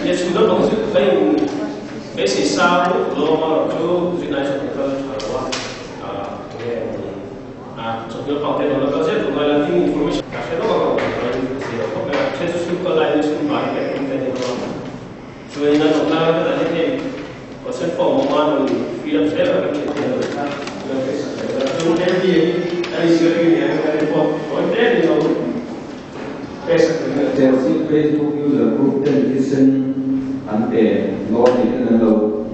E sudah maksud lain basic sao lo tu zina so kita harus so kalau kita lo kerja tu kalau nanti informasi kasih lo kalau saya suka lain suka banyak kita ni so ini nak tadi ni pasal pemahaman film saya kan kita so jadi dari segi ni ada konten ni so Facebook user group then listen and log in and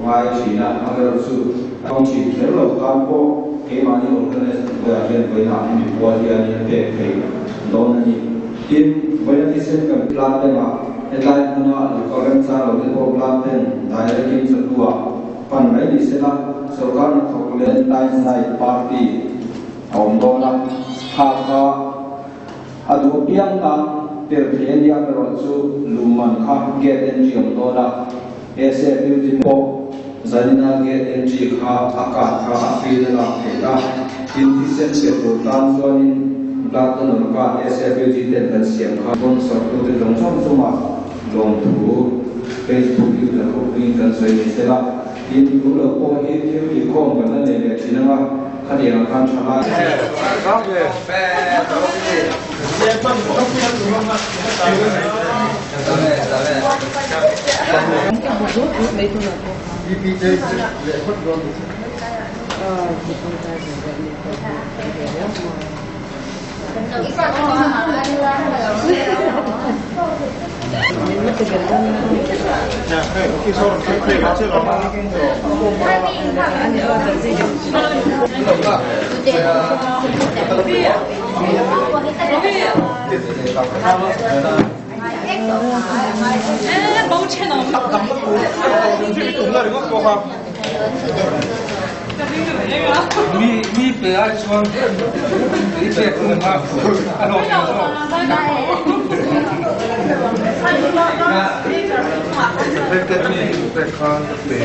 why China other su không chỉ thế là cán bộ cái mà như organization của hiện với họ thì qua thì anh để thấy đó là gì in với anh listen cầm plan đây mà headline nó là có gần xa rồi cái plan tên đại là kim sơn đua phần đấy thì sẽ là sở can thuộc lên đại sai party ông đó là hà adu piang ta ter thelia ro chu luman kha get engineer do la ese beauty po zanina get engineer kha aka kha fil la hela indecent se to tan zonin black no ka ese beauty ten siam kha bon so to de long chom chuma long thu Facebook user ko ni kan so ni se la in lu lo po he theory ko kan ne le chinanga khadi ang kan chala ka ge Bóng trên nó mi pe ai chuan mi pe kun ma ano pe pe kan pe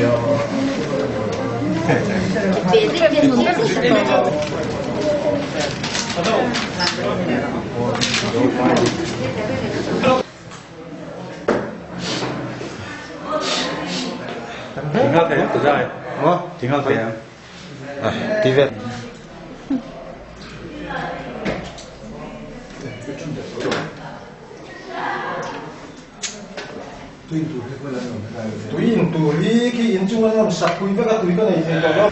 挺好睇，不在，挺好睇啊。đi về tùy tùy khi in chung làm sạch tùy với các tùy cái này thì đó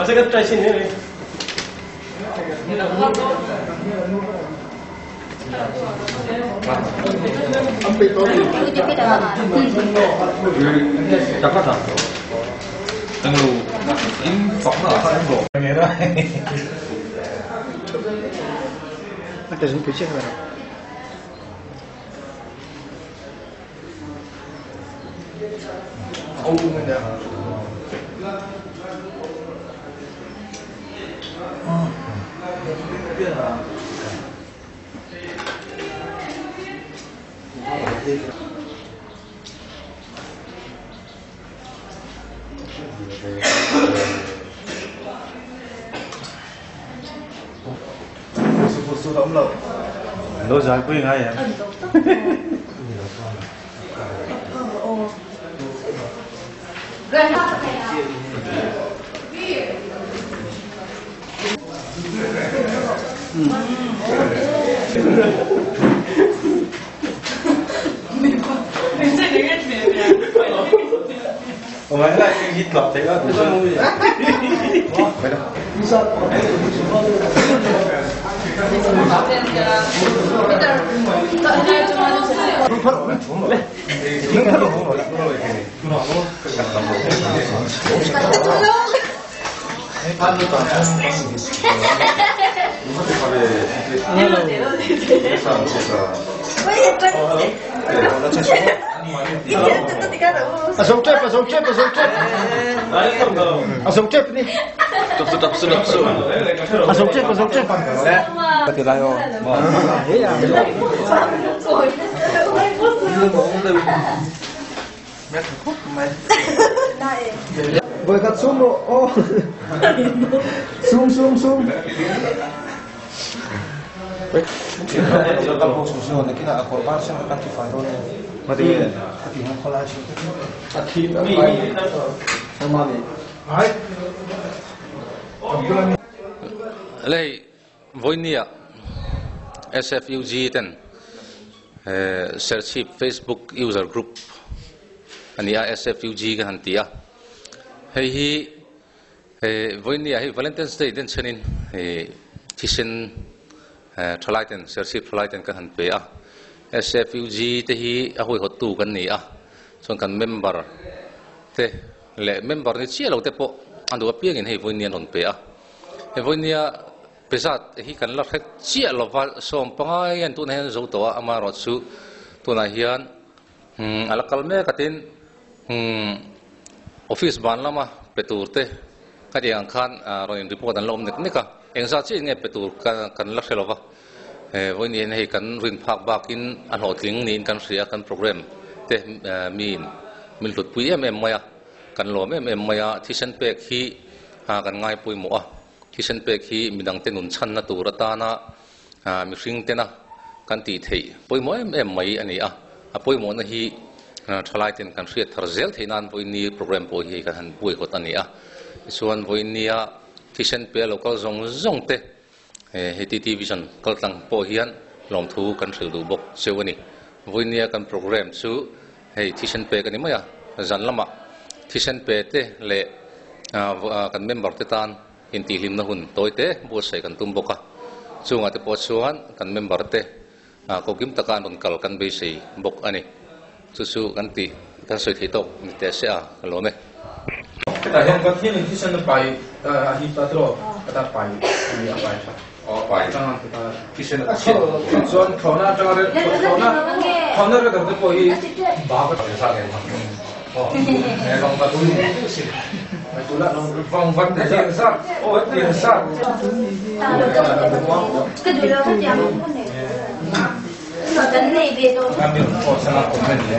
Masa kan try sini ni. ambil tu cakap tak yang lu ini phỏng ở hai bộ nghe đó ada sini pecah kan oh mana Số đóng lợn. Lối dài quý ngay em. Ông ấy lại hít lọc thấy đó. Phải đâu. Asam cep ni. Với các zoom độ, zoom. Kalau susun ni kita korban sama kan kifaro ni. Mati yang khola sih. Akhir sama ni. Hai. Lei voinia SFUG ten search Facebook user group ania SFUG kan hantia hei voinia hei Valentine's Day den chenin kisen thalai ten search thalai ten kan han pe a SFUG te hi a hoi hotu kan ni a chon kan member te le member ni chialo te po andu apiang in hei voinia non pe a hei voinia pesat hi kan la khet chia lova som pangai an tu na hen zo to amaro chu tu na hian alakal me katin office ban lama peturte kadiang khan roin report an lom nek engza chi nge petur kan la khelova voin yen hei kan rin phak bakin an hotling nin kan ria kan program te min lut pui em maya kan lom em maya thisen pek hi kan ngai pui mo a kisen pe khi midang te nun chan na turata na mi hring te na kan ti thei poimo em mai ani a poimo na hi thalai ten kan hriat tharzel theinan voini program po hi kan han pui khot ani a chuan voinia kisen pe local zong te HTT vision kaltang po hian lom thu kan hril du bok chewani voinia kan program chu hei kisen pe kan maya zan lama kisen pe te le kan member te tan inti lim na hun toy te bu sai kan tum boka chunga te po chuan kan member te ko kim takan on kal kan be sei bok ani chu kan ti kan soi thei tok ni te se a lo me Kita yang kat sini kita nak pai hi patro kita pai ni apa ya? Oh, pai. Jangan kita kita nak soal khona kita tu poi bawa pesa kan. Oh, orang batu ni. Itulah orang batu dia besar. Oh, dia besar. Kedua kan yang mana? Kan ni betul. Kami sangat komen ya.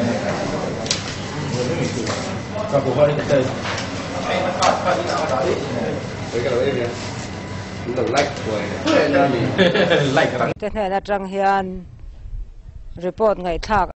Kalau hari kita Thế này là trang hiền report ngày thạc